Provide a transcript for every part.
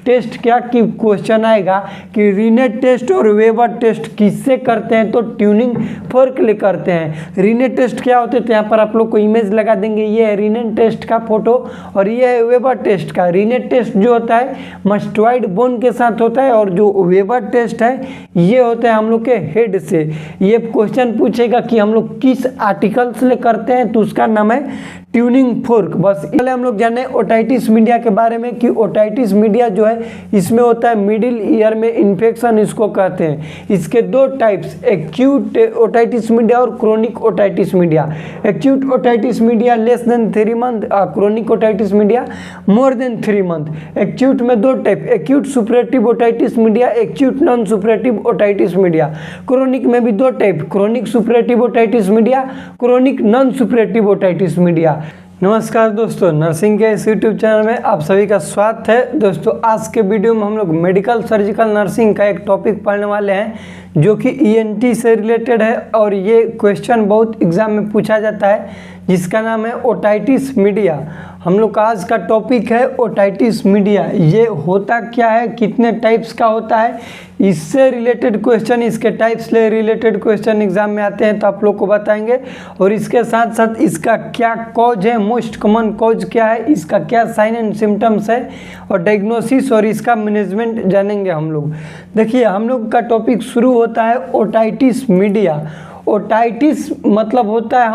Test क्या कि question आएगा कि रीनेट टेस्ट और वेबर टेस्ट किससे करते हैं, तो ट्यूनिंग फोर्क ले करते हैं। रीनेट टेस्ट क्या होते हैं, तो यहाँ पर आप लोग को इमेज लगा देंगे, ये है रीनेट टेस्ट का फोटो और ये है वेबर टेस्ट का। रीनेट टेस्ट जो होता है मस्टॉइड बोन के साथ होता है और जो वेबर टेस्ट है ये होता है हम लोग के हेड से। ये क्वेश्चन पूछेगा कि हम लोग किस आर्टिकल से करते हैं, तो उसका नाम है ट्यूनिंग फोर्क। बस पहले हम लोग जाने ओटाइटिस मीडिया के बारे में कि ओटाइटिस मीडिया जो है इसमें होता है मिडिल ईयर में इन्फेक्शन, इसको कहते हैं। इसके दो टाइप्स, एक्यूट ओटाइटिस मीडिया और chronic otitis media. Acute otitis media less than 3 month, chronic otitis media more than 3 month. Acute में दो type, acute superlative otitis media, acute non suppurative otitis media. Chronic में भी दो type, chronic superlative otitis media, chronic non suppurative otitis media. नमस्कार दोस्तों, nursing के इस YouTube channel में आप सभी का स्वागत है। दोस्तों आज के वीडियो में हम लोग मेडिकल सर्जिकल नर्सिंग का एक टॉपिक पढ़ने वाले हैं जो कि ईएनटी से रिलेटेड है और ये क्वेश्चन बहुत एग्जाम में पूछा जाता है, जिसका नाम है ओटाइटिस मीडिया। हम लोग का आज का टॉपिक है ओटाइटिस मीडिया। ये होता क्या है, कितने टाइप्स का होता है, इससे रिलेटेड क्वेश्चन, इसके टाइप्स से रिलेटेड क्वेश्चन एग्जाम में आते हैं तो आप लोग को बताएंगे। और इसके साथ साथ इसका क्या कॉज है, मोस्ट कॉमन कॉज क्या है, इसका क्या साइन एंड सिम्टम्स है और डायग्नोसिस और इसका मैनेजमेंट जानेंगे हम लोग। देखिए हम लोग का टॉपिक शुरू होता है ओटाइटिस मीडिया। ओटाइटिस मतलब होता है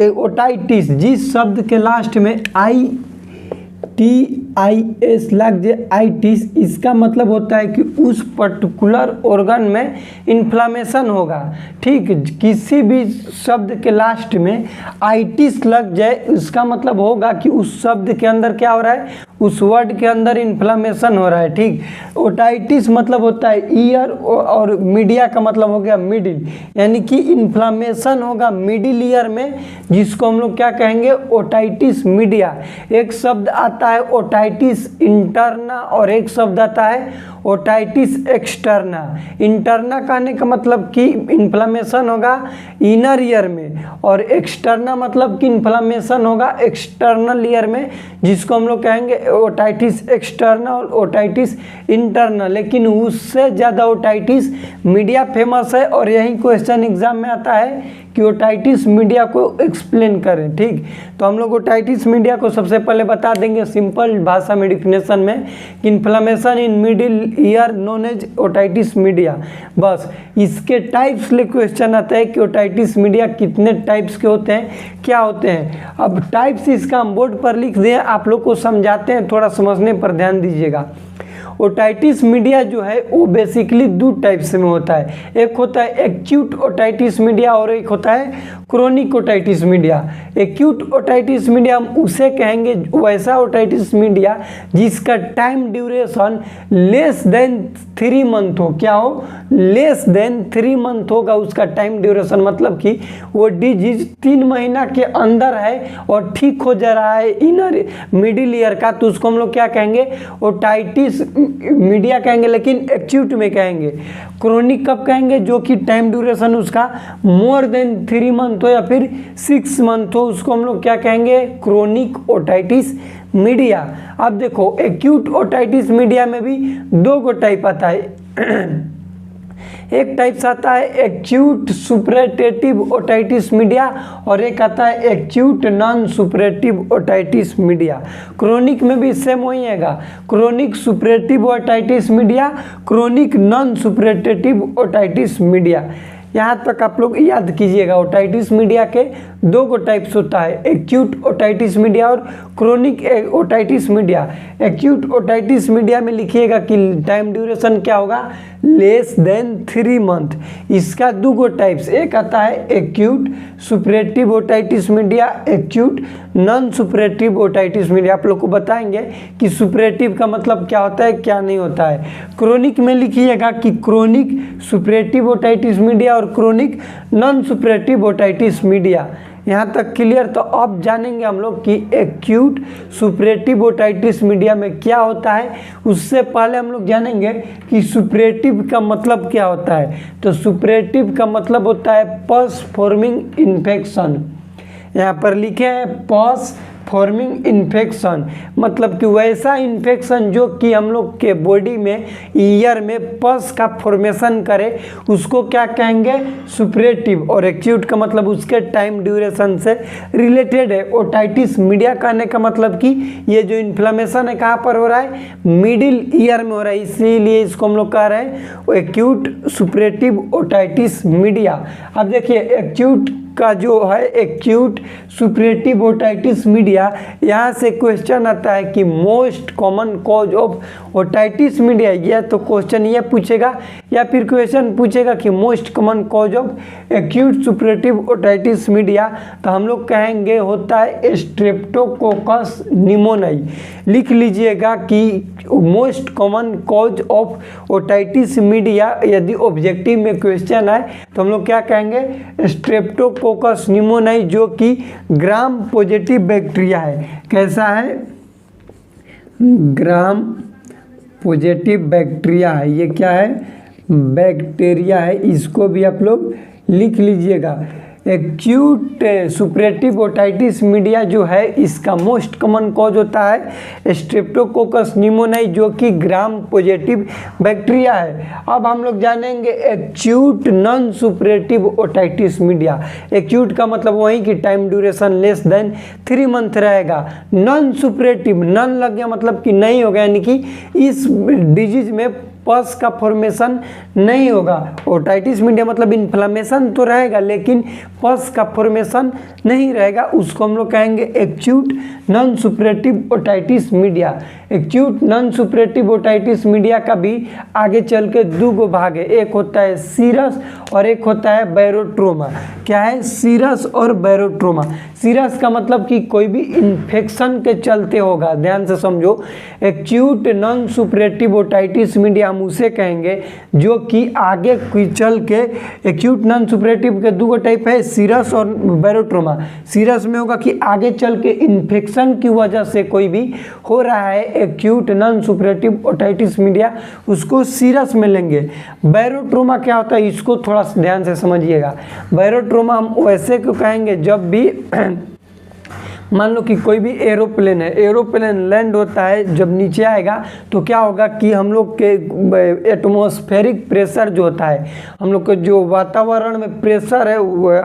ओटाइटिस, जिस शब्द के लास्ट में ITIS लग जाए, आइटिस, इसका मतलब होता है कि उस पर्टिकुलर ऑर्गन में इन्फ्लामेशन होगा। ठीक, किसी भी शब्द के लास्ट में आइटिस लग जाए इसका मतलब होगा कि उस शब्द के अंदर क्या हो रहा है, उस वर्ड के अंदर इन्फ्लामेशन हो रहा है। ठीक, ओटाइटिस मतलब होता है ईयर और मीडिया का मतलब हो गया मिडिल, यानी कि इन्फ्लामेशन होगा मिडिल ईयर में, जिसको हम लोग क्या कहेंगे, ओटाइटिस मीडिया। एक शब्द आता है ओटाइटिस इंटरना और एक शब्द आता है ओटाइटिस एक्सटर्ना। इंटरना कहने का मतलब कि इन्फ्लामेशन होगा इनर ईयर में और एक्सटर्ना मतलब कि इन्फ्लामेशन होगा एक्सटर्नल ईयर में, जिसको हम लोग कहेंगे ओटाइटिस एक्सटर्ना और ओटाइटिस इंटरना। लेकिन उससे ज़्यादा ओटाइटिस मीडिया फेमस है और यही क्वेश्चन एग्जाम में आता है कि ओटाइटिस मीडिया को एक्सप्लेन करें। ठीक, तो हम लोग ओटाइटिस मीडिया को सबसे पहले बता देंगे सिंपल भाषा में, डिफिनेशन में, कि inflammation in middle ear known as otitis media. बस इसके टाइप्स ले क्वेश्चन आता है कि ओटाइटिस मीडिया कितने टाइप्स के होते हैं, क्या होते हैं। अब टाइप्स इसका हम बोर्ड पर लिख दें, आप लोग को समझाते हैं, थोड़ा समझने पर ध्यान दीजिएगा। ओटाइटिस मीडिया जो है वो बेसिकली दो टाइप्स में होता है, एक होता है एक्यूट ओटाइटिस मीडिया और एक होता है chronic otitis media. Acute otitis media हम उसे कहेंगे वैसा ओटाइटिस मीडिया जिसका time duration less than 3 month हो। क्या हो, लेस देन 3 मंथ होगा उसका टाइम ड्यूरेशन, मतलब कि वो डिजीज 3 महीना के अंदर है और ठीक हो जा रहा है इनर मिडिल ईयर का, तो उसको हम लोग क्या कहेंगे, ओटाइटिस मीडिया कहेंगे, लेकिन एक्यूट में कहेंगे। क्रोनिक कब कहेंगे, जो कि टाइम ड्यूरेशन उसका मोर देन 3 मंथ हो या फिर 6 मंथ हो, उसको हम लोग क्या कहेंगे, क्रोनिक ओटाइटिस मीडिया। अब देखो एक्यूट ओटाइटिस मीडिया में भी 2 टाइप आता है। एक टाइप्स आता है एक्यूट सुपरेटिव ओटाइटिस मीडिया और एक आता है acute non suppurative otitis media. Chronic में भी सेम वही आएगा, chronic superlative otitis media, chronic non suppurative otitis media. यहाँ तक आप लोग याद कीजिएगा। ओटाइटिस मीडिया के 2 टाइप्स होता है, एक्यूट ओटाइटिस मीडिया और chronic otitis media. Acute otitis media में लिखिएगा कि टाइम ड्यूरेशन क्या होगा, लेस देन 3 मंथ। इसका 2 टाइप्स, एक आता है acute superlative otitis media, acute non suppurative otitis media. आप लोग को बताएंगे कि सुपरेटिव का मतलब क्या होता है, क्या नहीं होता है। क्रोनिक में लिखिएगा कि क्रोनिक सुपरेटिव ओटाइटिस मीडिया और chronic non suppurative otitis media. यहाँ तक क्लियर। तो अब जानेंगे हम लोग कि एक्यूट सुपरेटिव ओटाइटिस मीडिया में क्या होता है। उससे पहले हम लोग जानेंगे कि सुपरेटिव का मतलब क्या होता है। तो सुपरेटिव का मतलब होता है पस फॉर्मिंग इन्फेक्शन। यहाँ पर लिखे हैं पस फॉर्मिंग इन्फेक्शन, मतलब कि वैसा इन्फेक्शन जो कि हम लोग के बॉडी में ईयर में पस का फॉर्मेशन करे, उसको क्या कहेंगे, सुपरेटिव। और एक्यूट का मतलब उसके टाइम ड्यूरेशन से रिलेटेड है। ओटाइटिस मीडिया कहने का मतलब कि ये जो इन्फ्लेमेशन है कहाँ पर हो रहा है, मिडिल ईयर में हो रहा है, इसीलिए इसको हम लोग कह रहे हैं एक्यूट सुपरेटिव ओटाइटिस मीडिया। अब देखिए एक्यूट का जो है एक्यूट सुपरेटिव ओटाइटिस मीडिया, यहाँ से क्वेश्चन आता है कि most common cause of otitis media, या तो क्वेश्चन ये पूछेगा या फिर क्वेश्चन पूछेगा कि most common cause of acute superlative otitis media, तो हम लोग कहेंगे होता है स्ट्रेप्टोकोकस निमोनियाई। लिख लीजिएगा कि most common cause of otitis media, यदि ऑब्जेक्टिव में क्वेश्चन है तो हम लोग क्या कहेंगे, स्ट्रेप्टोकोकस निमोनियाई, जो कि ग्राम पॉजिटिव बैक्टीरिया है। कैसा है, ग्राम पॉजिटिव बैक्टीरिया है। ये क्या है, बैक्टीरिया है, इसको भी आप लोग लिख लीजिएगा। एक्यूट सुपरेटिव ओटाइटिस मीडिया जो है इसका मोस्ट कॉमन कॉज होता है स्ट्रेप्टोकोकस निमोनियाई, जो कि ग्राम पॉजिटिव बैक्टीरिया है। अब हम लोग जानेंगे acute non suppurative otitis media. Acute का मतलब वही कि time duration less than 3 month रहेगा। नॉन सुपरेटिव, नॉन लग गया मतलब कि नहीं होगा, यानी कि इस डिजीज में पस का फॉर्मेशन नहीं होगा। ओटाइटिस मीडिया मतलब इन्फ्लेमेशन तो रहेगा लेकिन पस का फॉर्मेशन नहीं रहेगा, उसको हम लोग कहेंगे acute non suppurative otitis media. Acute non suppurative otitis media का भी आगे चल के 2 भाग है, एक होता है सीरस और एक होता है बैरोट्रोमा। क्या है, सीरस और बैरोट्रोमा। सीरस का मतलब कि कोई भी इन्फेक्शन के चलते होगा, ध्यान से समझो। Acute non suppurative otitis media हम उसे कहेंगे जो कि आगे चल के, एक्यूट नॉन सुपरेटिव के 2 टाइप है, सीरस और बैरोट्रोमा। सीरस में होगा कि आगे चल के इन्फेक्शन की वजह से कोई भी हो रहा है acute non suppurative otitis media, उसको सीरस में लेंगे। बैरोट्रोमा क्या होता है, इसको थोड़ा ध्यान से समझिएगा। बैरोट्रोमा हम वैसे क्यों कहेंगे, जब भी मान लो कि कोई भी एरोप्लेन है, एरोप्लेन लैंड होता है, जब नीचे आएगा तो क्या होगा कि हम लोग के एटमॉस्फेरिक प्रेशर जो होता है, हम लोग के जो वातावरण में प्रेशर है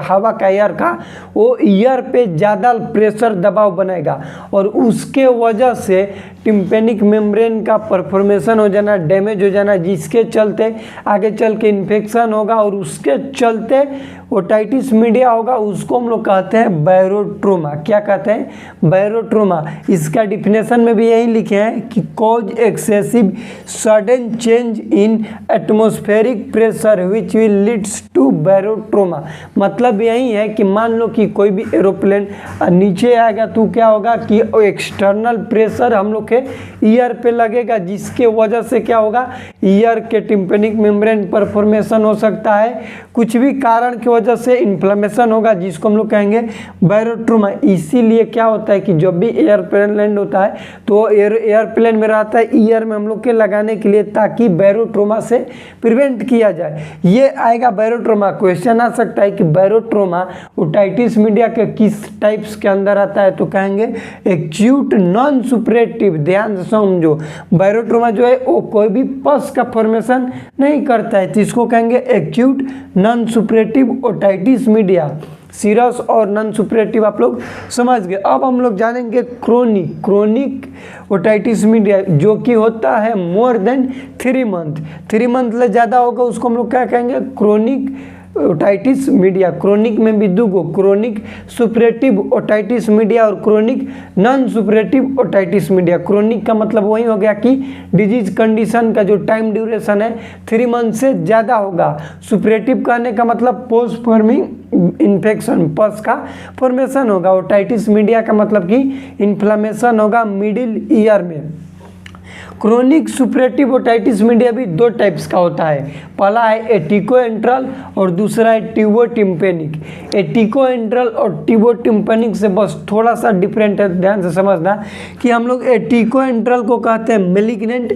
हवा का, एयर का, वो एयर पे ज़्यादा प्रेशर दबाव बनाएगा और उसके वजह से टिम्पेनिक मेम्ब्रेन का परफॉर्मेशन हो जाना, डैमेज हो जाना, जिसके चलते आगे चल के इन्फेक्शन होगा और उसके चलते ओटाइटिस मीडिया होगा, उसको हम लोग कहते हैं बैरोट्रोमा। क्या कहते हैं, बैरोट्रोमा। इसका डिफिनेशन में भी यही लिखे हैं कि cause excessive sudden change in atmospheric pressure which will leads to barotrauma. मतलब यही है कि मान लो कि कोई भी एरोप्लेन नीचे आएगा तो क्या होगा कि एक्सटर्नल प्रेशर हम लोग के ईयर पे लगेगा, जिसके वजह से क्या होगा, ईयर के टिम्पेनिक मेम्ब्रेन पर फॉर्मेशन हो सकता है, कुछ भी कारण की वजह से इन्फ्लेमेशन होगा, जिसको हम लोग कहेंगे बैरोट्रोमा। इसीलिए क्या होता है कि जब भी एयरप्लेन लैंड होता है तो एयरप्लेन में रहता है ईयर में हम लोग के लगाने के लिए, ताकि बैरोट्रोमा से प्रिवेंट किया जाए। ये आएगा बैरोट्रोमा। क्वेश्चन आ सकता है कि बैरोट्रोमा ओटाइटिस मीडिया के किस टाइप्स के अंदर आता है, तो कहेंगे एक्यूट नॉन सुपरेटिव। ध्यान से समझो, बैरोट्रोमा जो है वो कोई भी पस का फॉर्मेशन नहीं करता है, तो इसको कहेंगे acute non suppurative otitis media. Serous और नॉन सुपरेटिव आप लोग समझ गए। अब हम लोग जानेंगे क्रोनिक ओटाइटिस मीडिया, जो कि होता है मोर देन 3 मंथ। 3 मंथ से ज़्यादा होगा, उसको हम लोग क्या कहेंगे, क्रोनिक ओटाइटिस मीडिया। क्रोनिक में भी 2 क्रोनिक सुपरेटिव ओटाइटिस मीडिया और chronic non suppurative otitis media. Chronic का मतलब वही हो गया कि डिजीज कंडीशन का जो टाइम ड्यूरेशन है 3 मंथ से ज़्यादा होगा। सुपरेटिव कहने का मतलब पोस्ट फॉर्मिंग इन्फेक्शन, पस का फॉर्मेशन होगा। ओटाइटिस मीडिया का मतलब कि इन्फ्लेमेशन होगा मिडिल ईयर में। क्रोनिक सुपरेटिव ओटाइटिस मीडिया भी दो टाइप्स का होता है। पहला है एटिकोएंट्रल और दूसरा है ट्यूबोटिम्पेनिक। एटिकोएंट्रल और ट्यूबोटिम्पेनिक से बस थोड़ा सा डिफरेंट है, ध्यान से समझना कि हम लोग एटिकोएंट्रल को कहते हैं मेलिग्नेंट,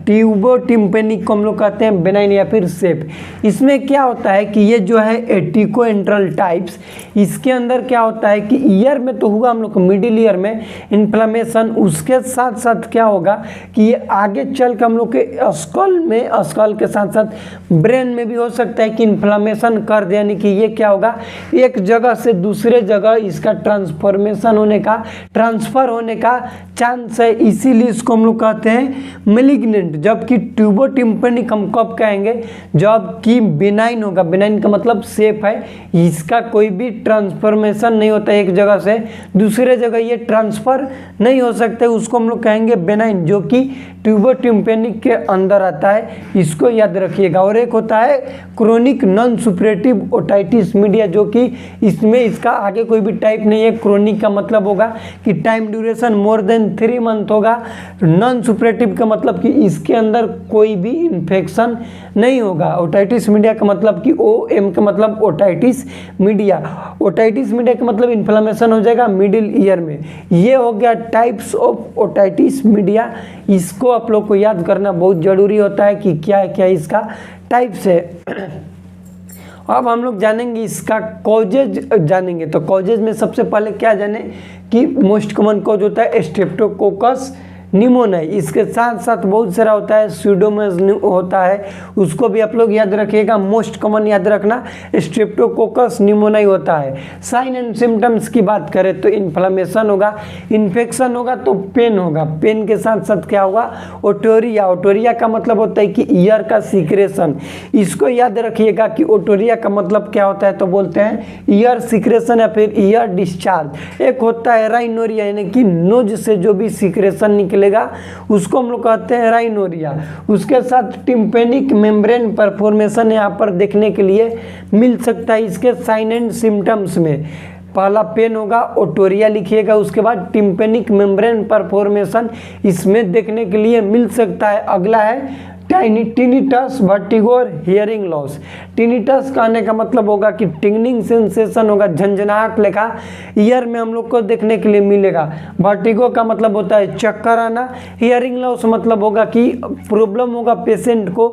ट्यूबोटिम्पेनिक को हम लोग कहते हैं बेनाइन या फिर सेफ। इसमें क्या होता है कि ये जो है एटिकोएंट्रल टाइप्स, इसके अंदर क्या होता है कि ईयर में तो हुआ हम लोग को मिडिल ईयर में इन्फ्लेमेशन, उसके साथ साथ क्या होगा कि ये आगे चल के हम लोग के स्कल में, स्कल के साथ साथ ब्रेन में भी हो सकता है कि इन्फ्लेमेशन कर दे, यानी कि ये क्या होगा एक जगह से दूसरे जगह इसका ट्रांसफॉर्मेशन होने का, ट्रांसफर होने का चांस है, इसीलिए इसको हम लोग कहते हैं मेलिग्नेंट। जबकि ट्यूबोटिम्पेनिक हम कब कहेंगे, जबकि बिनाइन होगा। बिनाइन का मतलब सेफ है, इसका कोई भी ट्रांसफॉर्मेशन नहीं होता है एक जगह से दूसरे जगह, ये ट्रांसफर नहीं हो सकते, उसको हम लोग कहेंगे बेनाइन, जो कि ट्यूबोटिम्पेनिक के अंदर आता है, इसको याद रखिएगा। और एक होता है chronic non suppurative otitis media, जो कि इसमें इसका आगे कोई भी टाइप नहीं है। क्रोनिक का मतलब होगा कि time duration more than 3 month होगा। नॉन सुपरेटिव का मतलब कि इसके अंदर कोई भी इन्फेक्शन नहीं होगा। ओटाइटिस मीडिया का मतलब कि OM का मतलब ओटाइटिस मीडिया, ओटाइटिस मीडिया का मतलब इन्फ्लेमेशन हो जाएगा मिडिल ईयर में। ये हो गया टाइप्स ऑफ ओटाइटिस मीडिया, इसको आप लोग को याद करना बहुत जरूरी होता है कि क्या है, क्या इसका टाइप्स है। अब हम लोग जानेंगे इसका कॉजेज जानेंगे। तो कॉजेज में सबसे पहले क्या जाने कि मोस्ट कॉमन कॉज होता है स्ट्रेप्टोकोकस निमोनियाई, इसके साथ साथ बहुत सारा होता है स्यूडोमोनास होता है, उसको भी आप लोग याद रखिएगा। मोस्ट कॉमन याद रखना स्ट्रेप्टोकोकस निमोनियाई होता है। साइन एंड सिम्टम्स की बात करें तो इन्फ्लेमेशन होगा, इन्फेक्शन होगा तो पेन होगा, पेन के साथ साथ क्या होगा ओटोरिया। ओटोरिया का मतलब होता है कि ईयर का सिक्रेशन, इसको याद रखिएगा कि ओटोरिया का मतलब क्या होता है, तो बोलते हैं ईयर सिक्रेशन या फिर ईयर डिस्चार्ज। एक होता है राइनोरिया, यानी कि नोज से जो भी सिक्रेशन निकलेगा उसको हम लोग कहते हैं राइनोरिया। उसके साथ टिम्पेनिक मेम्ब्रेन परफॉर्मेशन यहाँ पर देखने के लिए मिल सकता है। इसके साइन एंड सिम्टम्स में पहला पेन होगा, ओटोरिया लिखिएगा, उसके बाद टिम्पेनिक मेम्ब्रेन परफॉर्मेशन इसमें देखने के लिए मिल सकता है। अगला है टिनिटस, वर्टिगो और हियरिंग लॉस। टिनिटस कहने का मतलब होगा कि टिंगनिंग सेंसेशन होगा, झंझनाहट लेखा ईयर में हम लोग को देखने के लिए मिलेगा। वर्टिगो का मतलब होता है चक्कर आना। हियरिंग लॉस मतलब होगा कि प्रॉब्लम होगा पेशेंट को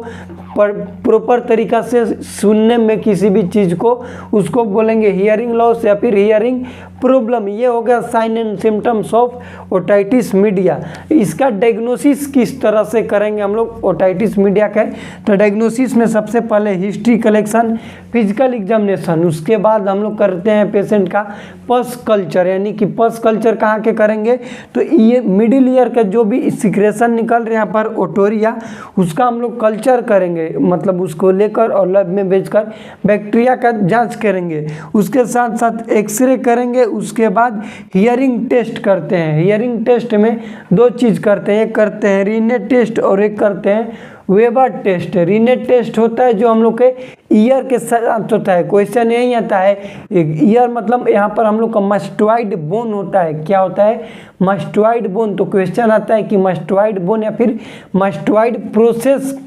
प्रॉपर तरीका से सुनने में किसी भी चीज़ को, उसको बोलेंगे हियरिंग लॉस या फिर हियरिंग प्रॉब्लम। ये हो गया sign and symptoms of otitis media. इसका डायग्नोसिस किस तरह से करेंगे हम लोग ओटाइटिस मीडिया का, तो डायग्नोसिस में सबसे पहले हिस्ट्री कलेक्शन, फिजिकल एग्जामिनेशन, उसके बाद हम लोग करते हैं पेशेंट का पल्स कल्चर, यानी कि पल्स कल्चर कहाँ के करेंगे, तो ये मिडिल ईयर का जो भी सिक्रेशन निकल रहा है यहाँ पर ओटोरिया, उसका हम लोग कल्चर करेंगे, मतलब उसको लेकर और लैब में भेजकर बैक्टीरिया का जांच करेंगे। उसके साथ साथ एक्सरे करेंगे, उसके बाद हियरिंग टेस्ट करते हैं। हियरिंग टेस्ट में दो चीज़ करते हैं, एक करते हैं रीनेट टेस्ट और एक करते हैं वेबर टेस्ट। रीनेट टेस्ट होता है जो हम लोग के ईयर के साथ होता है, क्वेश्चन यही आता है ईयर मतलब यहाँ पर हम लोग का मस्टोइड बोन होता है। क्या होता है मस्टोइड बोन, तो क्वेश्चन आता है कि मस्टोइड बोन या फिर मस्टोइड प्रोसेस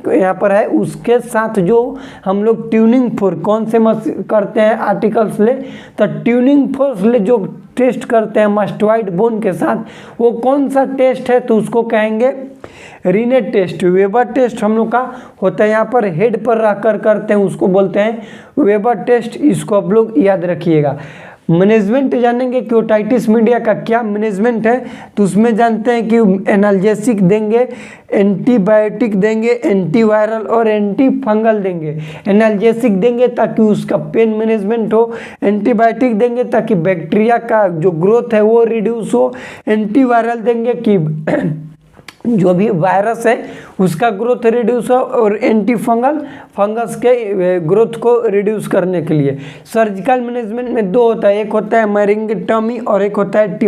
यहाँ पर है, उसके साथ जो हम लोग ट्यूनिंग फोर कौन से करते हैं आर्टिकल्स ले, तो ट्यूनिंग फोर्स ले जो टेस्ट करते हैं मस्टोइड बोन के साथ, वो कौन सा टेस्ट है, तो उसको कहेंगे रीनेट टेस्ट। वेबर टेस्ट हम लोग का होता है यहाँ पर हेड पर रखकर करते हैं, उसको बोलते हैं वेबर टेस्ट। इसको आप लोग याद रखिएगा। मैनेजमेंट जानेंगे कि ओटाइटिस मीडिया का क्या मैनेजमेंट है, तो उसमें जानते हैं कि एनाल्जेसिक देंगे, एंटीबायोटिक देंगे, एंटीवायरल और एंटी फंगल देंगे। एनाल्जेसिक देंगे ताकि उसका पेन मैनेजमेंट हो, एंटीबायोटिक देंगे ताकि बैक्टीरिया का जो ग्रोथ है वो रिड्यूस हो, एंटीवायरल देंगे कि जो भी वायरस है उसका ग्रोथ रिड्यूस हो, और एंटी फंगस के ग्रोथ को रिड्यूस करने के लिए। सर्जिकल मैनेजमेंट में दो होता है, एक होता है मैरिंगेटमी और एक होता है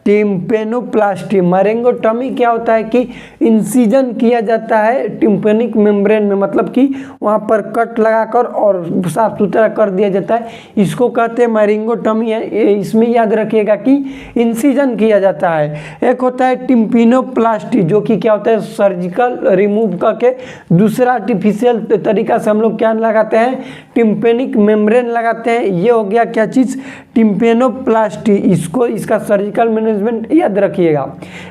टिम्पेनोप्लास्टी। मैरिंगोटॉमी क्या होता है कि इंसिजन किया जाता है टिम्पेनिक मेम्ब्रेन में, मतलब कि वहाँ पर कट लगाकर और साफ सुथरा कर दिया जाता है, इसको कहते हैं मैरिंगोटॉमी है। इसमें याद रखिएगा कि इंसिजन किया जाता है। एक होता है टिम्पेनोप्लास्टी जो कि क्या होता है सर्जिकल रिमूव करके दूसरा आर्टिफिशियल तरीका से हम लोग क्या लगाते हैं, टिम्पेनिक मेम्ब्रेन लगाते हैं। ये हो गया क्या चीज़, टिम्पेनोप्लास्टी। इसको इसका सर्जिकल मैनेजमेंट याद रखिएगा।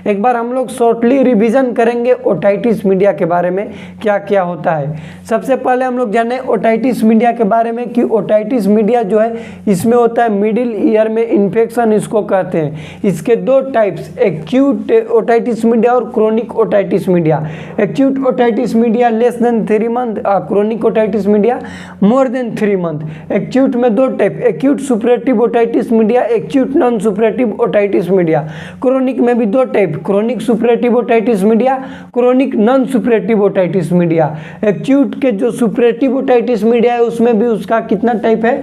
एक बार हम लोग शॉर्टली रिवीजन करेंगे ओटाइटिस मीडिया के बारे में क्या क्या होता है। सबसे पहले हम लोग जाने ओटाइटिस मीडिया के बारे में कि ओटाइटिस मीडिया जो है इसमें होता है मिडिल ईयर में इन्फेक्शन, इसको कहते हैं। इसके दो टाइप्स, एक्यूट ओटाइटिस मीडिया और chronic otitis media. Acute otitis media less than 3 month, chronic otitis media more than 3 month. Acute में दो type, acute superlative otitis media, acute non suppurative otitis media. Chronic में भी दो type, chronic superlative otitis media, chronic non suppurative otitis media. Acute के जो superlative otitis media है उसमें भी उसका कितना टाइप है,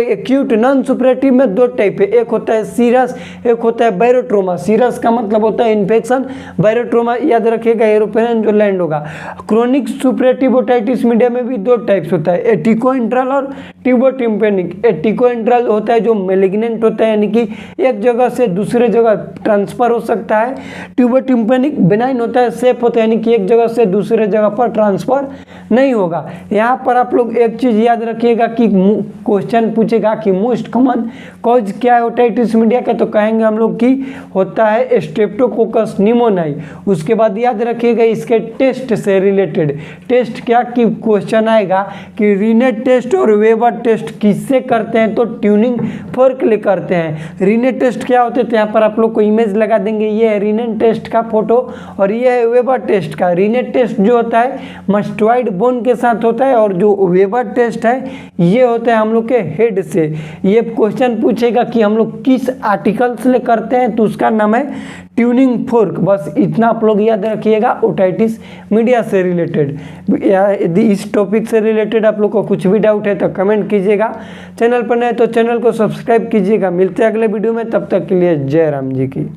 एक्यूट नॉन सुपरेटिव में दो टाइप है, एक होता है सीरस, एक होता है बायरोट्रोमा। सीरस का मतलब होता है इन्फेक्शन, बायरोट्रोमा याद रखिएगा एरोप्लेन जो लैंड होगा। क्रोनिक सुपरेटिव ओटाइटिस मीडिया में भी दो टाइप्स होता है, एटिकोइंट्रल और ट्यूबोटिम्पेनिक। एटिकोइंट्रल होता है जो मेलिग्नेंट होता है, यानी कि एक जगह से दूसरे जगह ट्रांसफर हो सकता है। ट्यूबोटिम्पेनिक बेनाइन होता है, सेफ होता है, यानी कि एक जगह से दूसरे जगह पर ट्रांसफर नहीं होगा। यहाँ पर आप लोग एक चीज याद रखिएगा कि क्वेश्चन पूछेगा कि मोस्ट कॉमन कॉज क्या है ओटाइटिस मीडिया का, तो कहेंगे हम लोग कि होता है स्ट्रेप्टोकोकस निमोनियाई। उसके बाद याद रखिएगा इसके टेस्ट से रिलेटेड, टेस्ट क्या कि क्वेश्चन आएगा कि रीनेट टेस्ट और वेबर टेस्ट किससे करते हैं, तो ट्यूनिंग फोर्क ले करते हैं। रीनेट टेस्ट क्या होते हैं, तो यहाँ पर आप लोग को इमेज लगा देंगे, ये है रीनेट टेस्ट का फोटो और ये है वेबर टेस्ट का। रीनेट टेस्ट जो होता है मस्टोइड बोन के साथ होता है और जो वेबर टेस्ट है ये होता है हम लोग के हेड से। ये क्वेश्चन पूछेगा कि हम लोग किस आर्टिकल से करते हैं, तो उसका नाम है ट्यूनिंग फोर्क। बस इतना आप लोग याद रखिएगा ओटाइटिस मीडिया से रिलेटेड। यदि इस टॉपिक से रिलेटेड आप लोग को कुछ भी डाउट है तो कमेंट कीजिएगा। चैनल पर नए तो चैनल को सब्सक्राइब कीजिएगा। मिलते हैं अगले वीडियो में, तब तक के लिए जय राम जी की।